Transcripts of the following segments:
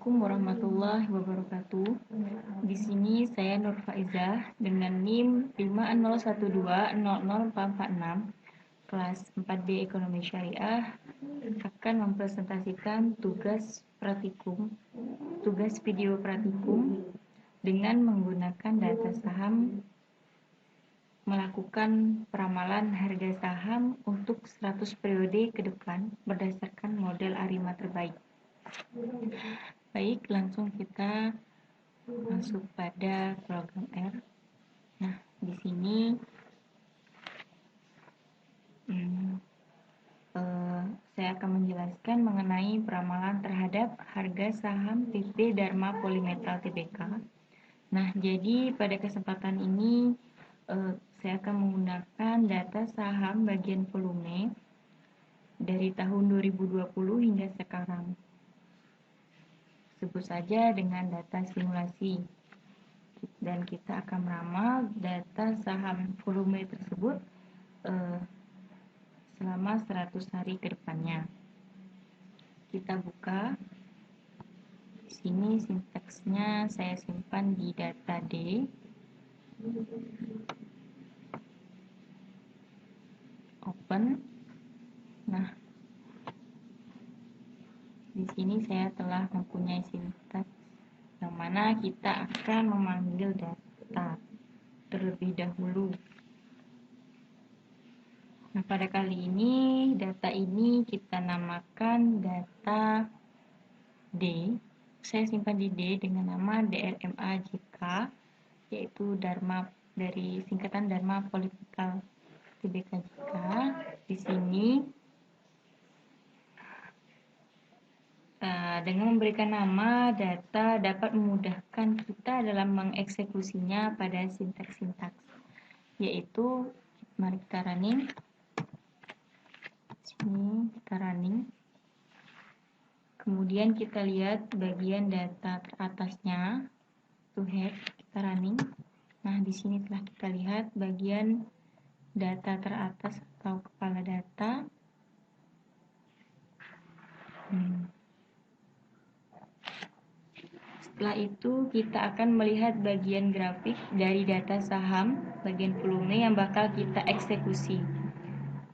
Assalamualaikum warahmatullahi wabarakatuh. Di sini saya Nur Faizah dengan NIM 5012000446 kelas 4D Ekonomi Syariah akan mempresentasikan tugas video praktikum dengan menggunakan data saham, melakukan peramalan harga saham untuk 100 periode ke depan berdasarkan model ARIMA terbaik. Baik, langsung kita masuk pada program R. Nah, di sini saya akan menjelaskan mengenai peramalan terhadap harga saham PT Dharma Polymetal Tbk. Nah, jadi pada kesempatan ini saya akan menggunakan data saham bagian volume dari tahun 2020 hingga sekarang. Sebut saja dengan data simulasi, dan kita akan meramal data saham volume tersebut selama 100 hari ke depannya. Kita buka. Di sini sintaksnya saya simpan di data D. Open. Nah, di sini saya telah mempunyai sintaks yang mana kita akan memanggil data terlebih dahulu. Nah, pada kali ini data ini kita namakan data D. Saya simpan di D dengan nama DRMA-JK, yaitu Dharma, dari singkatan Dharma Polymetal Tbk JK. Di sini dengan memberikan nama data dapat memudahkan kita dalam mengeksekusinya pada sintaks-sintaks, yaitu mari kita running. Sini kita running. Kemudian kita lihat bagian data teratasnya, to head, kita running. Nah, di sini telah kita lihat bagian data teratas atau kepala data. Setelah itu kita akan melihat bagian grafik dari data saham bagian volume yang bakal kita eksekusi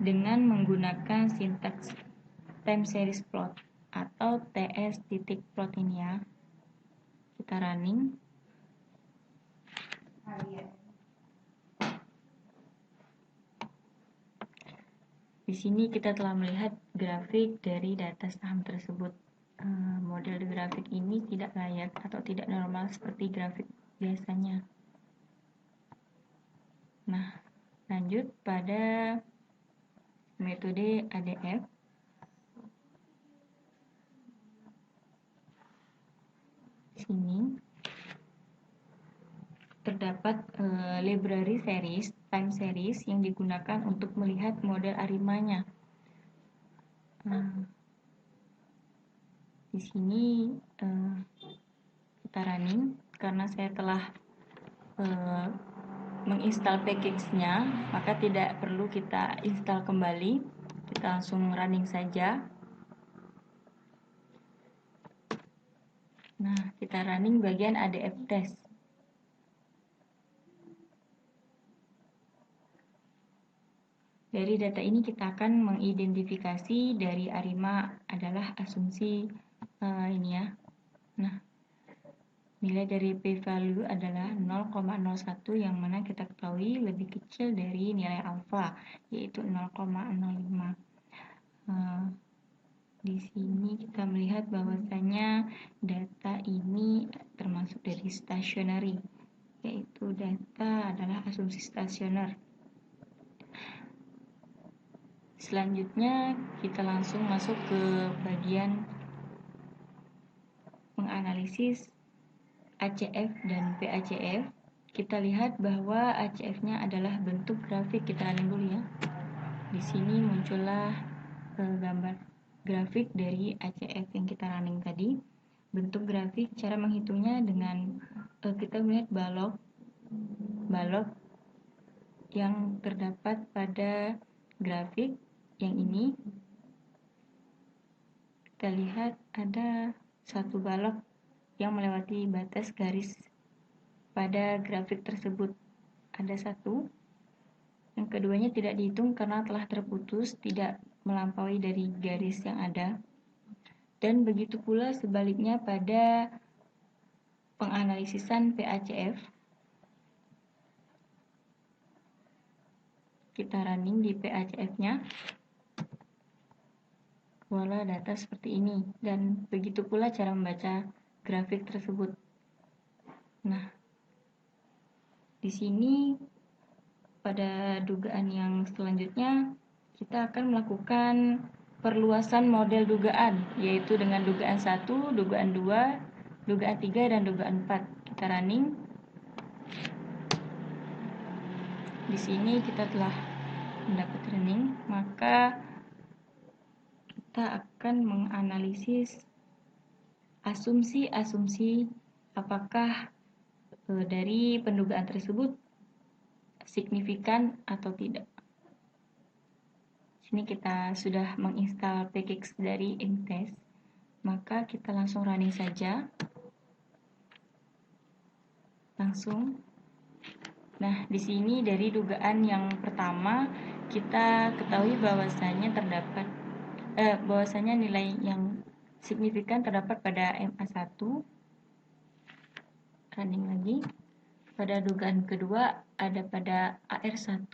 dengan menggunakan sintaks time series plot atau TS.plot ini ya. Kita running. Di sini kita telah melihat grafik dari data saham tersebut. Model grafik ini tidak layak atau tidak normal seperti grafik biasanya. Nah, lanjut pada metode ADF. Di sini terdapat library series, time series yang digunakan untuk melihat model ARIMA-nya. Di sini kita running karena saya telah menginstal package-nya, maka tidak perlu kita install kembali. Kita langsung running saja. Nah, kita running bagian ADF test. Dari data ini kita akan mengidentifikasi dari ARIMA adalah asumsi ini ya. Nah, nilai dari p-value adalah 0,01 yang mana kita ketahui lebih kecil dari nilai alfa, yaitu 0,05. Di sini kita melihat bahwasanya data ini termasuk dari stationary, yaitu data adalah asumsi stasioner. Selanjutnya kita langsung masuk ke bagian menganalisis ACF dan PACF. Kita lihat bahwa ACF-nya adalah bentuk grafik. Kita running dulu ya. Di sini muncullah gambar grafik dari ACF yang kita running tadi. Bentuk grafik, cara menghitungnya dengan kita melihat balok yang terdapat pada grafik yang ini. Kita lihat ada satu balok yang melewati batas garis pada grafik tersebut. Ada 1. Yang keduanya tidak dihitung karena telah terputus, tidak melampaui dari garis yang ada. Dan begitu pula sebaliknya pada penganalisisan PACF. Kita running di PACF-nya. Keluarlah data seperti ini. Dan begitu pula cara membaca grafik tersebut. Nah, di sini pada dugaan yang selanjutnya kita akan melakukan perluasan model dugaan, yaitu dengan dugaan 1, dugaan 2, dugaan 3, dan dugaan 4. Kita running. Di sini kita telah mendapat running, maka kita akan menganalisis asumsi-asumsi apakah dari pendugaan tersebut signifikan atau tidak. Sini kita sudah menginstal pkx dari InkTest, maka kita langsung running saja. Langsung. Nah, di sini dari dugaan yang pertama kita ketahui bahwasanya nilai yang signifikan terdapat pada MA1. Running lagi. Pada dugaan kedua ada pada AR1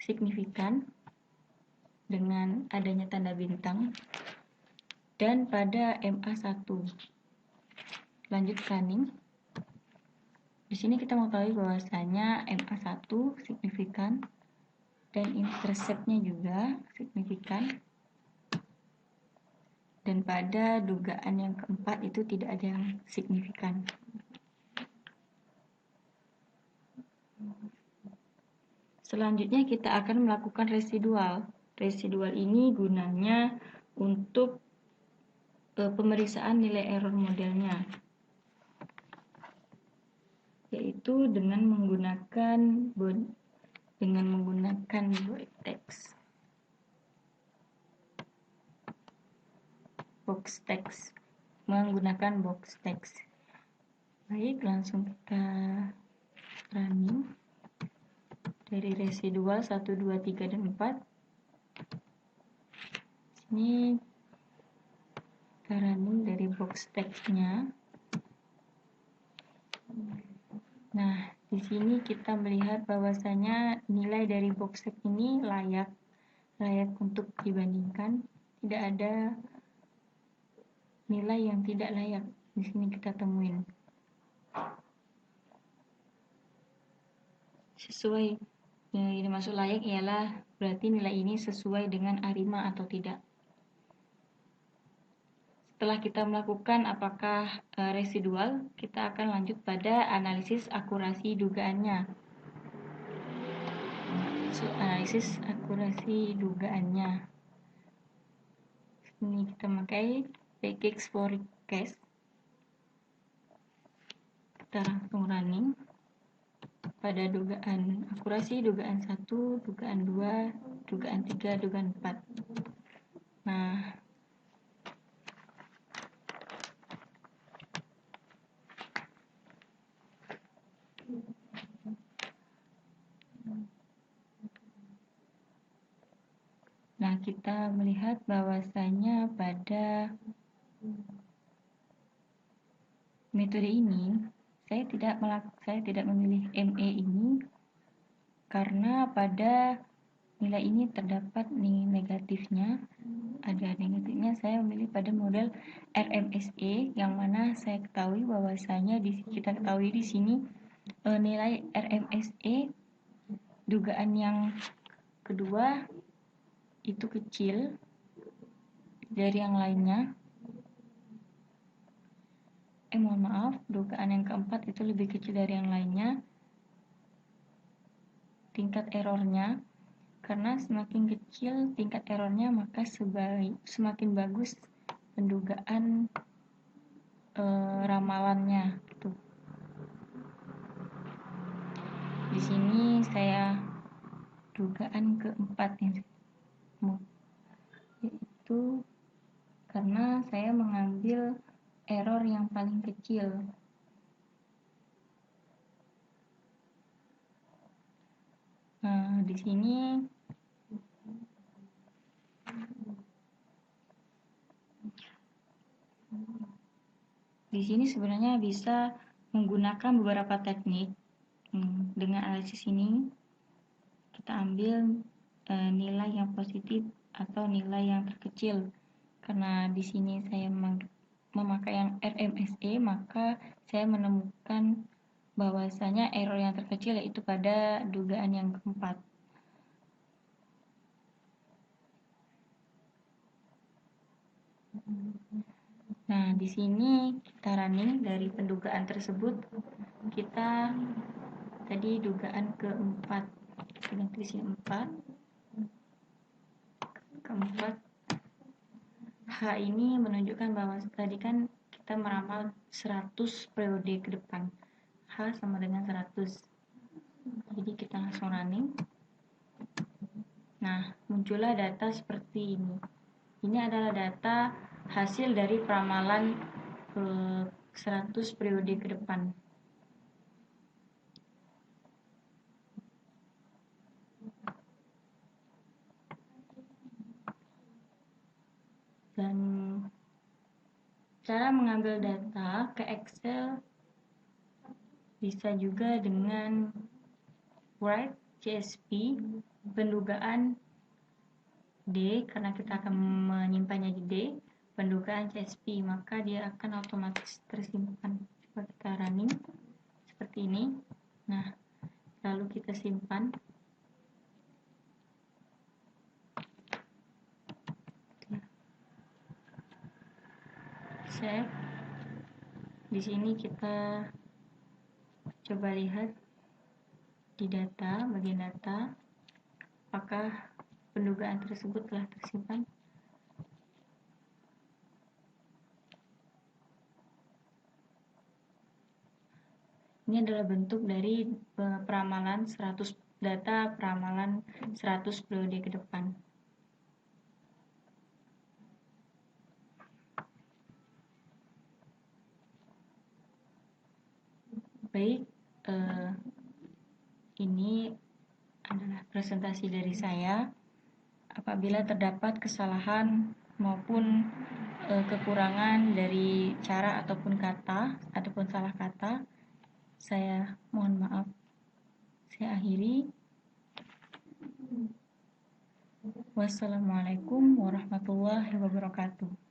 signifikan dengan adanya tanda bintang, dan pada MA1. Lanjut running. Di sini kita mengetahui bahwasanya MA1 signifikan dan interceptnya juga signifikan. Dan pada dugaan yang keempat itu tidak ada yang signifikan. Selanjutnya kita akan melakukan residual. Residual ini gunanya untuk pemeriksaan nilai error modelnya, yaitu dengan menggunakan box text, menggunakan box text. Baik, langsung kita running dari residual 1, 2, 3, dan 4. Sini kita running dari box text-nya. Nah, di sini kita melihat bahwasanya nilai dari box text ini layak untuk dibandingkan. Tidak ada nilai yang tidak layak. Di sini kita temuin. Sesuai, yang dimaksud layak ialah berarti nilai ini sesuai dengan ARIMA atau tidak. Setelah kita melakukan apakah residual, kita akan lanjut pada analisis akurasi dugaannya. Analisis akurasi dugaannya. Ini kita pakai pkx forecast. Kita langsung running pada dugaan akurasi, dugaan 1, dugaan 2, dugaan 3, dugaan 4. Nah, kita melihat bahwasanya pada metode ini saya tidak memilih ME ini karena pada nilai ini terdapat negatifnya. Ada negatifnya, saya memilih pada model RMSE yang mana saya ketahui bahwasanya kita ketahui di sini nilai RMSE dugaan yang kedua itu kecil dari yang lainnya. Mohon maaf, dugaan yang keempat itu lebih kecil dari yang lainnya tingkat errornya, karena semakin kecil tingkat errornya maka semakin bagus pendugaan ramalannya gitu. Di sini saya dugaan keempat yaitu karena saya mengambil error yang paling kecil. Nah, di sini sebenarnya bisa menggunakan beberapa teknik. Dengan analisis ini kita ambil nilai yang positif atau nilai yang terkecil. Karena di sini saya memakai yang RMSE, maka saya menemukan bahwasanya error yang terkecil yaitu pada dugaan yang keempat. Nah, di sini kita running dari pendugaan tersebut, kita tadi dugaan keempat, kita tulis 4, keempat. H ini menunjukkan bahwa tadi kan kita meramal 100 periode ke depan. H sama dengan 100. Jadi kita langsung running. Nah, muncullah data seperti ini. Ini adalah data hasil dari peramalan 100 periode ke depan. Dan cara mengambil data ke Excel bisa juga dengan write CSV pendugaan D, karena kita akan menyimpannya di D, pendugaan CSV, maka dia akan otomatis tersimpan. Coba kita running seperti ini. Nah, lalu kita simpan. Save. Di sini kita coba lihat di data, bagian data, apakah pendugaan tersebut telah tersimpan. Ini adalah bentuk dari peramalan 100 data peramalan 100 periode ke depan. Baik, ini adalah presentasi dari saya. Apabila terdapat kesalahan maupun kekurangan dari cara ataupun kata, ataupun salah kata, saya mohon maaf. Saya akhiri. Wassalamualaikum warahmatullahi wabarakatuh.